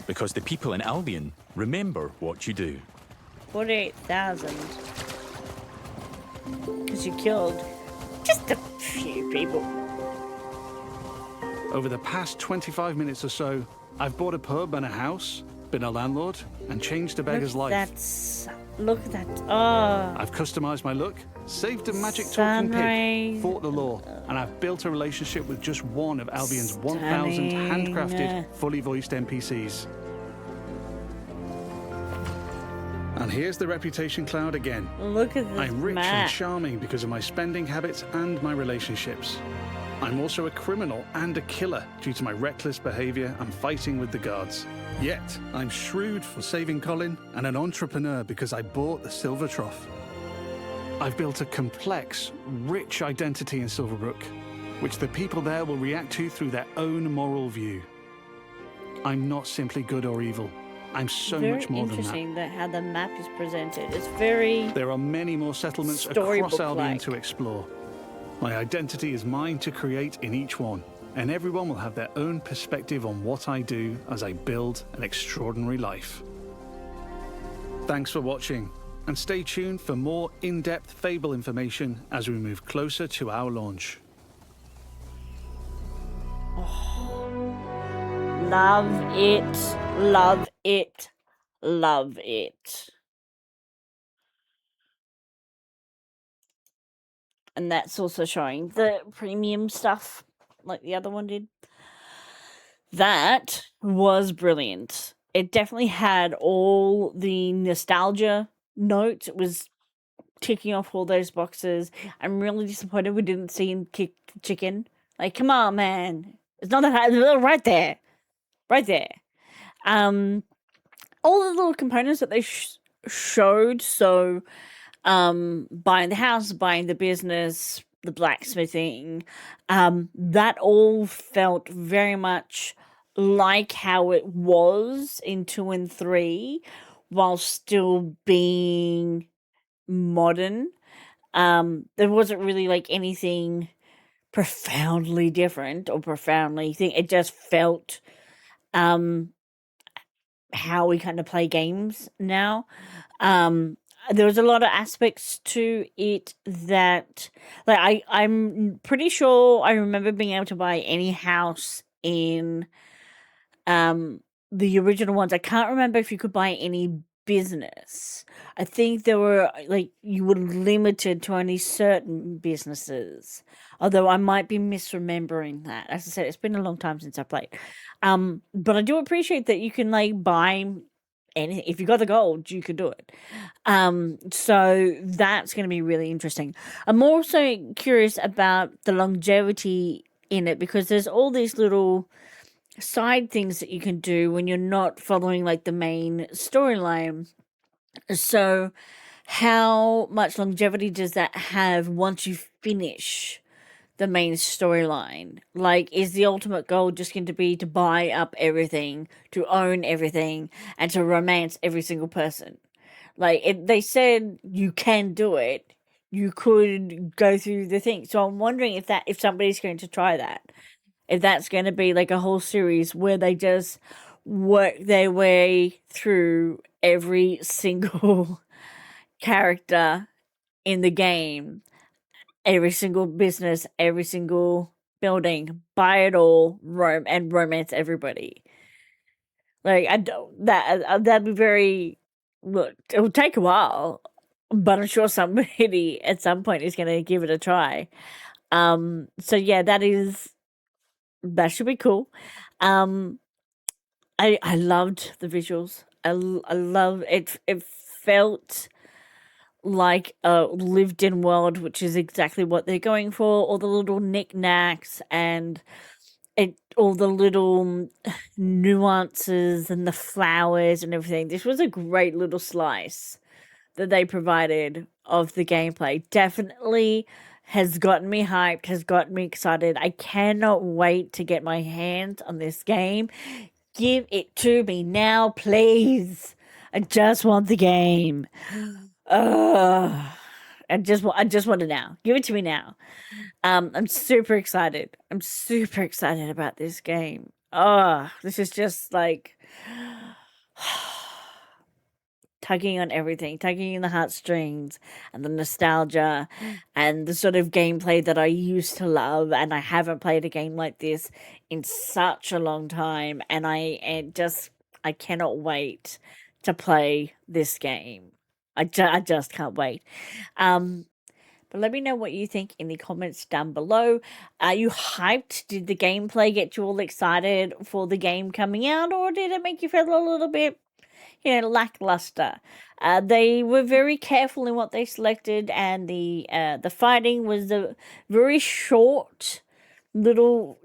Speaker 5: Because the people in Albion remember what you do.
Speaker 1: 48,000. Because you killed just a few people.
Speaker 7: Over the past 25 minutes or so, I've bought a pub and a house, been a landlord, and changed a beggar's life.
Speaker 1: Look at that. Oh.
Speaker 7: I've customized my look, saved a magic talking pig,
Speaker 1: Sunrise.
Speaker 7: fought the law, and I've built a relationship with just one of Albion's 1,000
Speaker 1: Stunning.
Speaker 7: handcrafted, fully voiced NPCs. And here's the reputation cloud again.
Speaker 1: Look at this
Speaker 7: I'm rich
Speaker 1: map.
Speaker 7: and charming because of my spending habits and my relationships. I'm also a criminal and a killer due to my reckless behavior and fighting with the guards. Yet, I'm shrewd for saving Colin and an entrepreneur because I bought the Silver Trough. I've built a complex, rich identity in Silverbrook, which the people there will react to through their own moral view. I'm not simply good or evil. I'm so
Speaker 1: Very
Speaker 7: much more than that.
Speaker 1: interesting that how the map is presented. It's very
Speaker 7: There are many more settlements across
Speaker 1: Storybook-like.
Speaker 7: Albion to explore. My identity is mine to create in each one, and everyone will have their own perspective on what I do as I build an extraordinary life. Thanks for watching, and stay tuned for more in-depth Fable information as we move closer to our launch.
Speaker 1: love it, love it, love it. And that's also showing the premium stuff like the other one did. That was brilliant. It definitely had all the nostalgia notes. It was ticking off all those boxes. I'm really disappointed we didn't see him kick the chicken. Like, come on, man. It's not that hard. Right there. Right there. All the little components that they showed. So, buying the house, buying the business, the blacksmithing, that all felt very much like how it was in 2 and 3, while still being modern. There wasn't really like anything profoundly different or profoundly thing. It just felt how we kind of play games now. There was a lot of aspects to it that, like, I'm pretty sure I remember being able to buy any house in the original ones. I can't remember if you could buy any business. I think there were, like, you were limited to only certain businesses. Although I might be misremembering that. As I said, it's been a long time since I played. But I do appreciate that you can, like, buy anything. If you got the gold, you could do it. So that's going to be really interesting. I'm also curious about the longevity in it, because there's all these little side things that you can do when you're not following like the main storyline. So how much longevity does that have once you finish the main storyline? Like, is the ultimate goal just going to be to buy up everything, to own everything, and to romance every single person? Like, they said you can do it. You could go through the thing. So I'm wondering if somebody's going to try that. If that's going to be like a whole series where they just work their way through every single character in the game, every single business, every single building, buy it all, and romance everybody. Like, I don't, that'd be very, look, it will take a while, but I'm sure somebody at some point is going to give it a try. So yeah, that should be cool. I loved the visuals. I love it. It felt like a lived-in world, which is exactly what they're going for. All the little knickknacks and all the little nuances and the flowers and everything. This was a great little slice that they provided of the gameplay. Definitely has gotten me hyped, has gotten me excited. I cannot wait to get my hands on this game. Give it to me now, please. I just want the game. Ugh. I just want it now. Give it to me now. I'm super excited. I'm super excited about this game. Oh, this is just like tugging on everything, tugging in the heartstrings and the nostalgia and the sort of gameplay that I used to love. And I haven't played a game like this in such a long time. And I cannot wait to play this game. I just can't wait. But let me know what you think in the comments down below. Are you hyped? Did the gameplay get you all excited for the game coming out, or did it make you feel a little bit, lackluster? They were very careful in what they selected, and the fighting was a very short little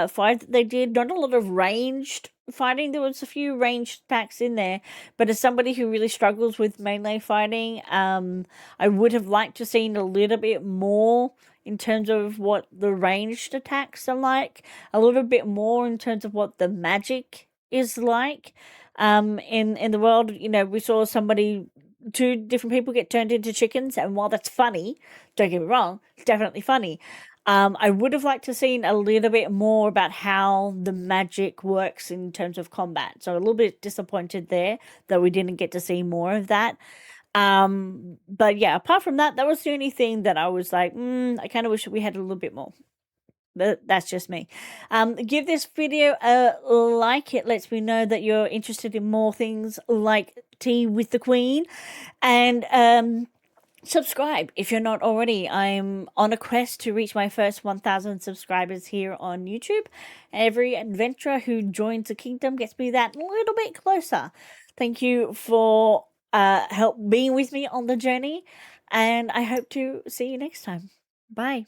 Speaker 1: fight that they did. Not a lot of ranged fighting. There was a few ranged packs in there, but as somebody who really struggles with melee fighting, I would have liked to seen a little bit more in terms of what the ranged attacks are like, a little bit more in terms of what the magic is like. In the world, we saw two different people get turned into chickens, and while that's funny, don't get me wrong, it's definitely funny. I would have liked to seen a little bit more about how the magic works in terms of combat. So a little bit disappointed there that we didn't get to see more of that. But yeah, apart from that, that was the only thing that I was like, I kind of wish we had a little bit more. But that's just me. Give this video a like. It lets me know that you're interested in more things like Tea with the Queen. And subscribe if you're not already. I'm on a quest to reach my first 1,000 subscribers here on YouTube. Every adventurer who joins the kingdom gets me that little bit closer. Thank you for help being with me on the journey, and I hope to see you next time. Bye.